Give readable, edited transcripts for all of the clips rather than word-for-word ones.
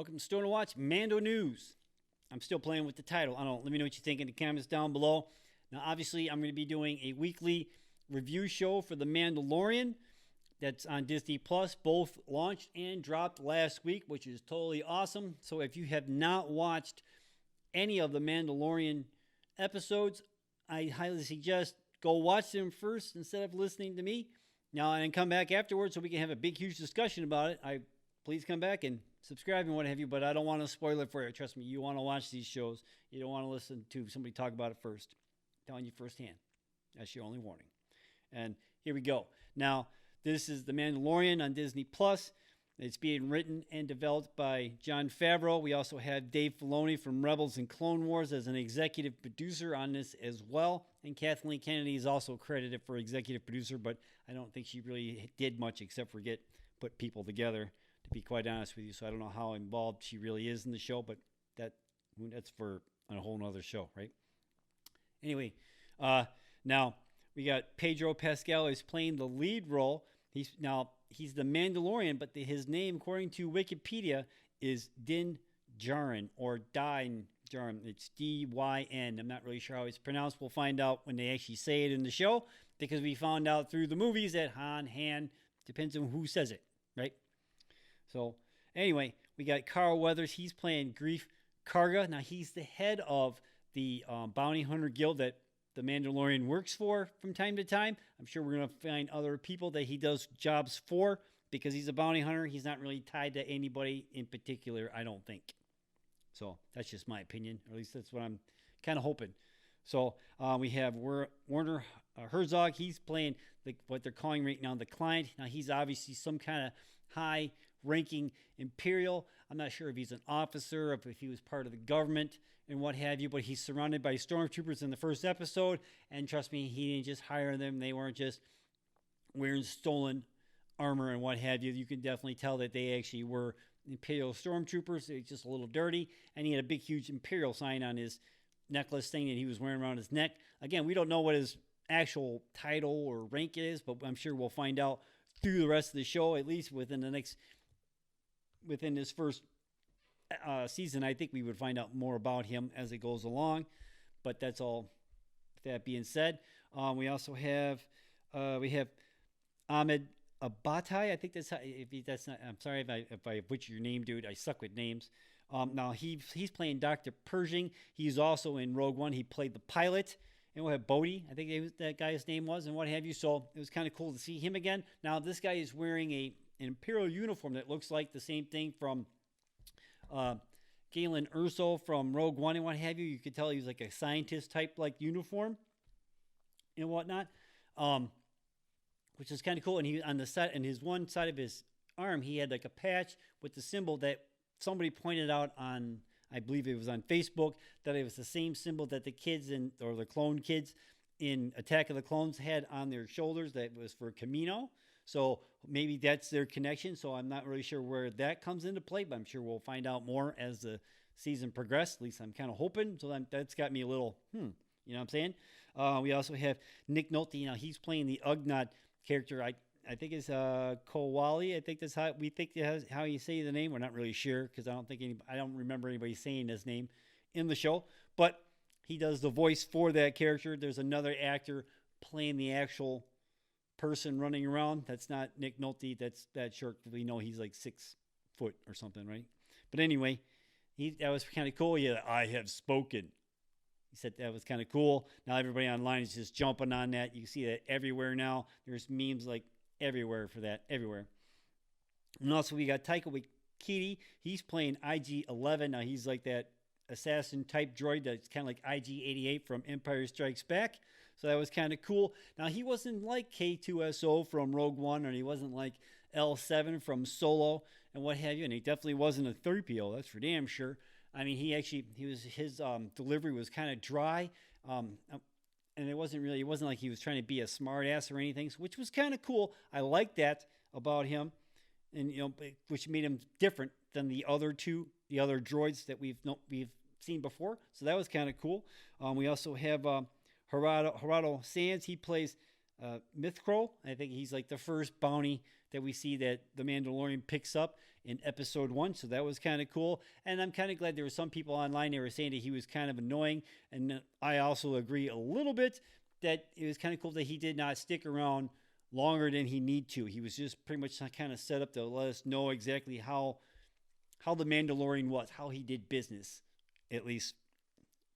Welcome to Stone to Watch Mando News. I'm still playing with the title. Let me know what you think in the comments down below. Now, obviously, I'm going to be doing a weekly review show for The Mandalorian. That's on Disney Plus. Both launched and dropped last week, which is totally awesome. So if you have not watched any of the Mandalorian episodes, I highly suggest go watch them first instead of listening to me. Now, and come back afterwards so we can have a big, huge discussion about it. Please come back and subscribe and what have you, but I don't want to spoil it for you. Trust me, you want to watch these shows. You don't want to listen to somebody talk about it first. I'm telling you firsthand. That's your only warning. And here we go. Now, this is The Mandalorian on Disney Plus. It's being written and developed by Jon Favreau. We also have Dave Filoni from Rebels and Clone Wars as an executive producer on this as well. And Kathleen Kennedy is also credited for executive producer, but I don't think she really did much except for put people together, to be quite honest with you. So I don't know how involved she really is in the show, but that's for a whole nother show, right? Anyway, now we got Pedro Pascal is playing the lead role. He's the Mandalorian, but his name, according to Wikipedia, is Din Djarin or Din Djarin. It's D-Y-N. I'm not really sure how it's pronounced. We'll find out when they actually say it in the show, because we found out through the movies that Han, depends on who says it, right? So anyway, we got Carl Weathers. He's playing Greef Karga. Now, he's the head of the bounty hunter guild that the Mandalorian works for from time to time. I'm sure we're going to find other people that he does jobs for, because he's a bounty hunter. He's not really tied to anybody in particular, I don't think. So that's just my opinion, or at least that's what I'm kind of hoping. So we have Werner Herzog. He's playing what they're calling right now the client. Now, he's obviously some kind of high-ranking Imperial. I'm not sure if he's an officer, if he was part of the government and what have you, but he's surrounded by stormtroopers in the first episode, and trust me, he didn't just hire them. They weren't just wearing stolen armor and what have you. You can definitely tell that they actually were Imperial stormtroopers. They're just a little dirty, and he had a big, huge Imperial sign on his necklace thing that he was wearing around his neck. Again, we don't know what his actual title or rank is, but I'm sure we'll find out through the rest of the show, at least within this first season. I think we would find out more about him as it goes along, but that's all. That being said, we also have Omid Abtahi. I think that's how, I'm sorry if I butcher your name, dude. I suck with names. Now he's playing Dr. Pershing. He's also in Rogue One. He played the pilot. And we'll have Bodhi, I think that guy's name was, and what have you. So it was kind of cool to see him again. Now, this guy is wearing an Imperial uniform that looks like the same thing from Galen Erso from Rogue One and what have you. You could tell he was like a scientist type like uniform and whatnot, which is kind of cool. And he on the side, and his one side of his arm, he had like a patch with the symbol that somebody pointed out on, I believe it was on Facebook, that it was the same symbol that the kids or the clone kids in Attack of the Clones had on their shoulders. That was for Camino. So maybe that's their connection. So I'm not really sure where that comes into play, but I'm sure we'll find out more as the season progresses. At least I'm kind of hoping. So that's got me a little, you know what I'm saying? We also have Nick Nolte. Now, he's playing the Ugnaught character. I think it's Kuiil. I think that's how you say the name. We're not really sure, because I don't remember anybody saying his name in the show. But he does the voice for that character. There's another actor playing the actual person running around. That's not Nick Nolte. That's that short. We know he's like 6 foot or something, right? But anyway, that was kind of cool. Yeah, I have spoken. He said that was kind of cool. Now everybody online is just jumping on that. You see that everywhere now. There's memes like everywhere for that, everywhere. And also we got Taika Waititi. He's playing IG-11. Now he's like that assassin type droid that's kind of like IG-88 from Empire Strikes Back. So that was kind of cool. Now he wasn't like K2SO from Rogue One, or he wasn't like L7 from Solo and what have you. And he definitely wasn't a 3PO. That's for damn sure. I mean, his delivery was kind of dry. And it wasn't like he was trying to be a smart ass or anything, which was kind of cool. I liked that about him, and which made him different than the other droids that we've seen before. So that was kind of cool. We also have Horatio Sanz. He plays Mythrol. I think he's like the first bounty that we see that the Mandalorian picks up in episode 1. So that was kind of cool. And I'm kind of glad there were some people online that were saying that he was kind of annoying. And I also agree a little bit that it was kind of cool that he did not stick around longer than he need to. He was just pretty much kind of set up to let us know exactly how the Mandalorian was, how he did business, at least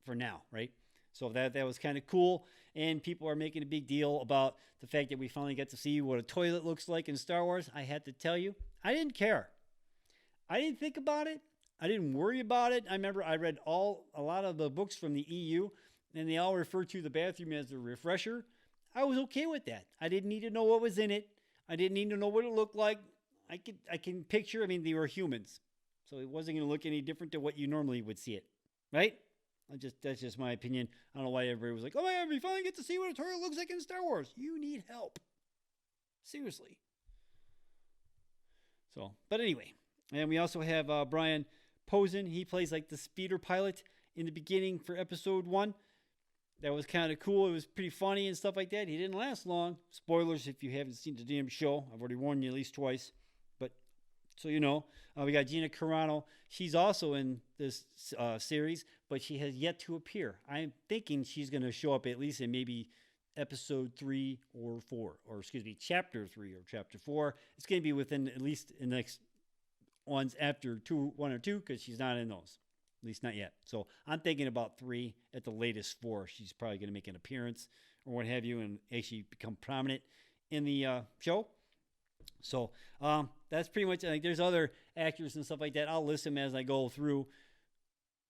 for now, right? So that was kind of cool. And people are making a big deal about the fact that we finally got to see what a toilet looks like in Star Wars. I had to tell you, I didn't care. I didn't think about it. I didn't worry about it. I remember I read a lot of the books from the EU, and they all refer to the bathroom as a refresher. I was okay with that. I didn't need to know what was in it. I didn't need to know what it looked like. I can picture, I mean, they were humans. So it wasn't going to look any different to what you normally would see it, right? That's just my opinion. I don't know why everybody was like, oh my God, we finally get to see what a toilet looks like in Star Wars. You need help. Seriously. So, but anyway. And we also have Brian Posehn. He plays like the speeder pilot in the beginning for episode 1. That was kind of cool. It was pretty funny and stuff like that. He didn't last long. Spoilers if you haven't seen the damn show. I've already warned you at least twice. But so you know, we got Gina Carano. She's also in this series, but she has yet to appear. I'm thinking she's going to show up at least in maybe episode 3 or 4, or excuse me, chapter 3 or chapter 4. It's going to be within at least the next ones after 1 or 2, because she's not in those, at least not yet. So I'm thinking about 3, at the latest 4. She's probably going to make an appearance or what have you, and actually become prominent in the show. So that's pretty much, like, there's other actors and stuff like that. I'll list them as I go through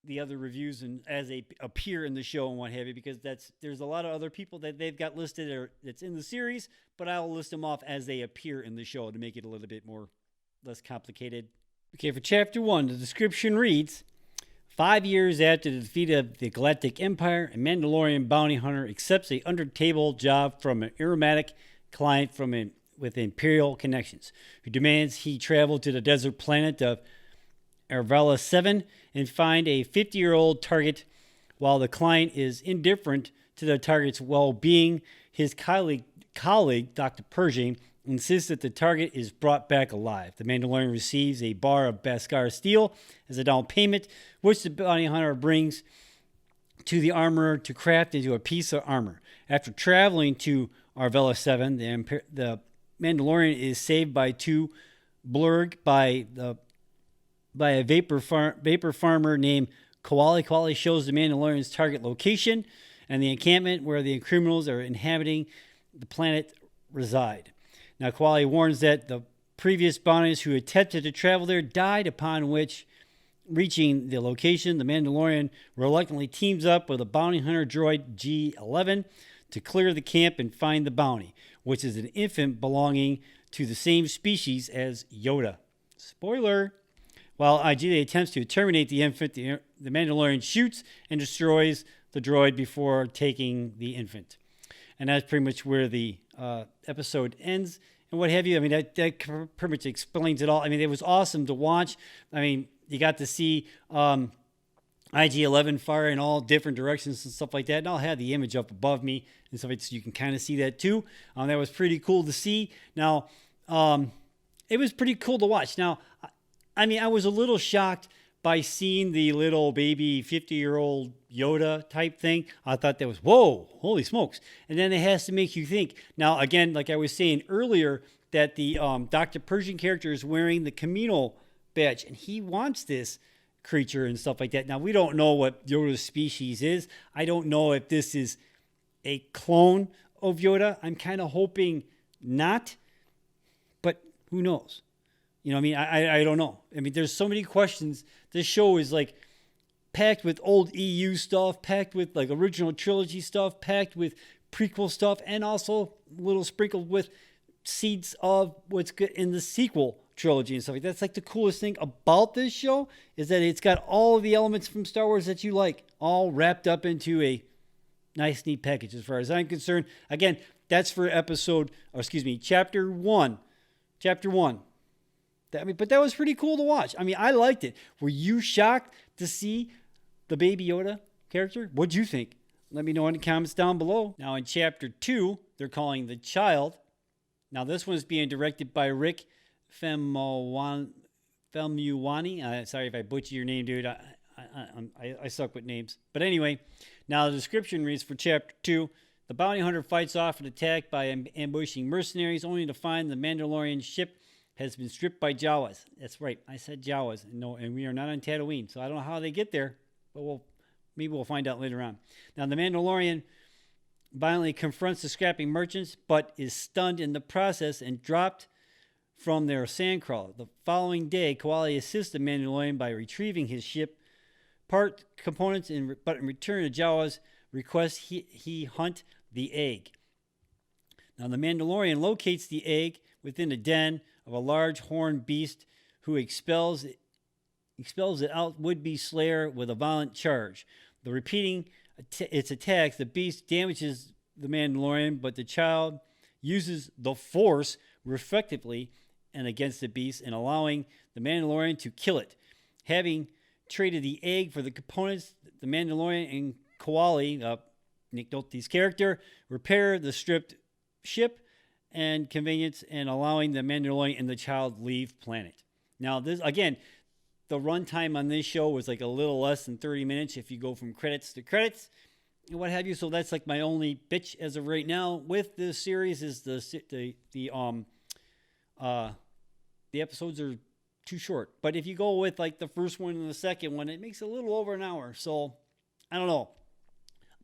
the other reviews and as they appear in the show and what have you, because there's a lot of other people that they've got listed or that's in the series, but I'll list them off as they appear in the show to make it a little bit less complicated. Okay, for chapter 1, the description reads, 5 years after the defeat of the Galactic Empire, a Mandalorian bounty hunter accepts a under-table job from an enigmatic client with Imperial connections, who demands he travel to the desert planet of Arvala 7 and find a 50-year-old target. While the client is indifferent to the target's well-being, his colleague Dr. Pershing, insists that the target is brought back alive. The Mandalorian receives a bar of Beskar steel as a down payment, which the bounty hunter brings to the armorer to craft into a piece of armor. After traveling to Arvala 7, the Mandalorian is saved by 2 blurg by a vapor farmer named Kuiil. Kuiil shows the Mandalorian's target location and the encampment where the criminals are inhabiting the planet reside. Now, Kuiil warns that the previous bounties who attempted to travel there died, upon which, reaching the location, the Mandalorian reluctantly teams up with a bounty hunter droid G-11 to clear the camp and find the bounty, which is an infant belonging to the same species as Yoda. Spoiler! While Ajita attempts to terminate the infant, the Mandalorian shoots and destroys the droid before taking the infant. And that's pretty much where the episode ends and what have you. I mean, that pretty much explains it all. I mean, it was awesome to watch. I mean, you got to see IG-11 fire in all different directions and stuff like that. And I'll have the image up above me and stuff like that, so you can kind of see that too. That was pretty cool to see. Now, it was pretty cool to watch. Now, I mean, I was a little shocked by seeing the little baby 50-year-old Yoda type thing. I thought that was, whoa, holy smokes. And then it has to make you think. Now, again, like I was saying earlier, that the Dr. Pershing character is wearing the Camino badge, and he wants this creature and stuff like that. Now, we don't know what Yoda's species is. I don't know if this is a clone of Yoda. I'm kind of hoping not, but who knows? You know what I mean? I don't know. I mean, there's so many questions. This show is like packed with old EU stuff, packed with like original trilogy stuff, packed with prequel stuff, and also a little sprinkled with seeds of what's good in the sequel trilogy and stuff like that. That's like the coolest thing about this show, is that it's got all of the elements from Star Wars that you like, all wrapped up into a nice, neat package as far as I'm concerned. Again, that's for chapter 1. Chapter 1. But that was pretty cool to watch. I mean, I liked it. Were you shocked to see the Baby Yoda character? What'd you think? Let me know in the comments down below. Now, in chapter 2, they're calling The Child. Now, this one is being directed by Rick Famuyiwa. Sorry if I butcher your name, dude. I suck with names. But anyway, now the description reads for Chapter 2. The bounty hunter fights off an attack by ambushing mercenaries, only to find the Mandalorian ship has been stripped by Jawas. That's right, I said Jawas. No, and we are not on Tatooine, so I don't know how they get there, but maybe we'll find out later on. Now, the Mandalorian violently confronts the scrapping merchants, but is stunned in the process and dropped from their sandcrawler. The following day, Kuiil assists the Mandalorian by retrieving his ship part components, but in return, the Jawas request he hunt the egg. Now, the Mandalorian locates the egg within a den of a large horned beast who expels it out would-be slayer with a violent charge. The repeating its attacks, the beast damages the Mandalorian, but the child uses the Force effectively and against the beast, and allowing the Mandalorian to kill it. Having traded the egg for the components, the Mandalorian and Kuiil, Nick Nolte's character, repair the stripped ship and convenience, and allowing the Mandalorian and the child leave planet. Now, this again, the runtime on this show was like a little less than 30 minutes if you go from credits to credits and what have you. So that's like my only bitch as of right now with this series is the episodes are too short. But if you go with like the first one and the second one, it makes a little over an hour. So I don't know.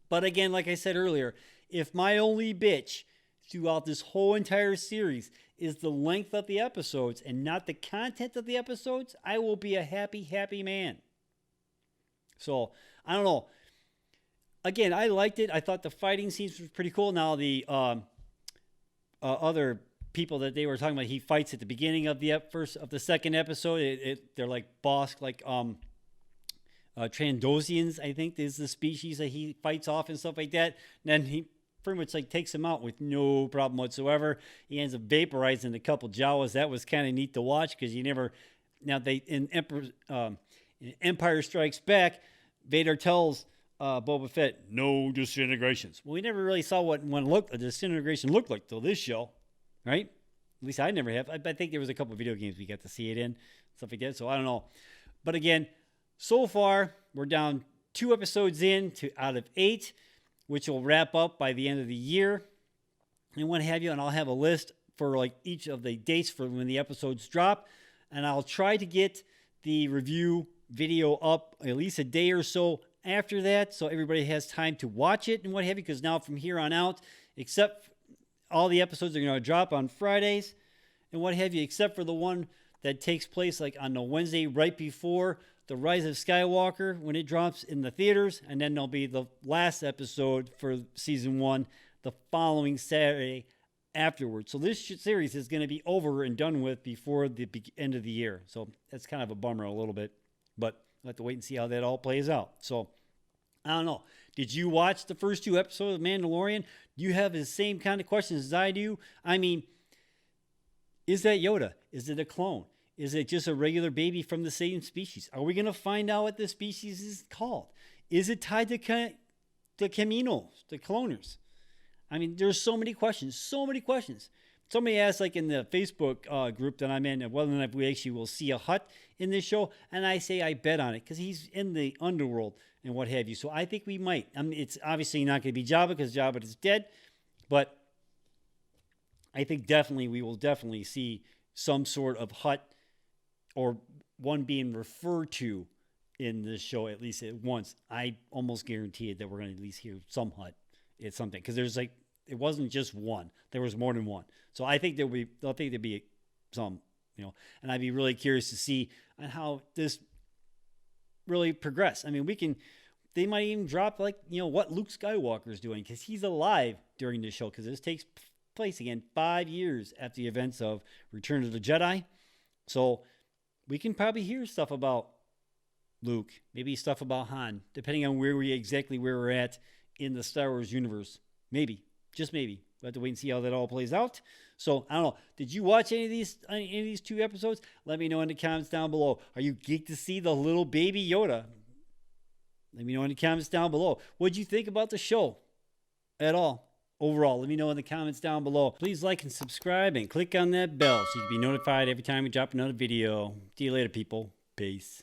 But again, like I said earlier, if my only bitch throughout this whole entire series is the length of the episodes and not the content of the episodes, I will be a happy, happy man. So, I don't know. Again, I liked it. I thought the fighting scenes was pretty cool. Now, the other people that they were talking about, he fights at the beginning of the second episode. They're like Bosk, like Trandosians, I think is the species that he fights off and stuff like that. And then he pretty much like takes him out with no problem whatsoever. He ends up vaporizing a couple Jawas. That was kind of neat to watch because you never. Now in Empire Strikes Back, Vader tells Boba Fett no disintegrations. Well, we never really saw what a disintegration looked like till this show, right? At least I never have. I think there was a couple of video games we got to see it in, stuff like that. So I don't know. But again, so far we're down 2 episodes out of 8. Which will wrap up by the end of the year and what have you. And I'll have a list for like each of the dates for when the episodes drop. And I'll try to get the review video up at least a day or so after that, so everybody has time to watch it and what have you. Because now from here on out, except all the episodes are going to drop on Fridays and what have you, except for the one that takes place like on the Wednesday right before The Rise of Skywalker when it drops in the theaters, and then there'll be the last episode for season 1 the following Saturday afterwards. So this series is going to be over and done with before the end of the year. So that's kind of a bummer a little bit, but we'll have to wait and see how that all plays out. So I don't know. Did you watch the first 2 episodes of Mandalorian? Do you have the same kind of questions as I do? I mean, is that Yoda? Is it a clone? Is it just a regular baby from the same species? Are we going to find out what the species is called? Is it tied to the Caminos, the cloners? I mean, there's so many questions, so many questions. Somebody asked, like in the Facebook group that I'm in, whether or not we actually will see a Hutt in this show. And I say I bet on it because he's in the underworld and what have you. So I think we might. I mean, it's obviously not going to be Jabba because Jabba is dead. But I think we will definitely see some sort of Hutt or one being referred to in this show at least at once. I almost guarantee it that we're going to at least hear some Hutt. It's something because there's like it wasn't just one. There was more than one. So I think there'll be some, and I'd be really curious to see on how this really progress. I mean, they might even drop like, what Luke Skywalker is doing because he's alive during this show because this takes place again 5 years after the events of Return of the Jedi. So we can probably hear stuff about Luke, maybe stuff about Han, depending on where we're at in the Star Wars universe. Maybe, just maybe. We'll have to wait and see how that all plays out. So, I don't know. Did you watch any of these 2 episodes? Let me know in the comments down below. Are you geeked to see the little baby Yoda? Let me know in the comments down below. What did you think about the show at all? overall? Let me know in the comments down below. Please like and subscribe and click on that bell so you can be notified every time we drop another video. See you later, people. Peace.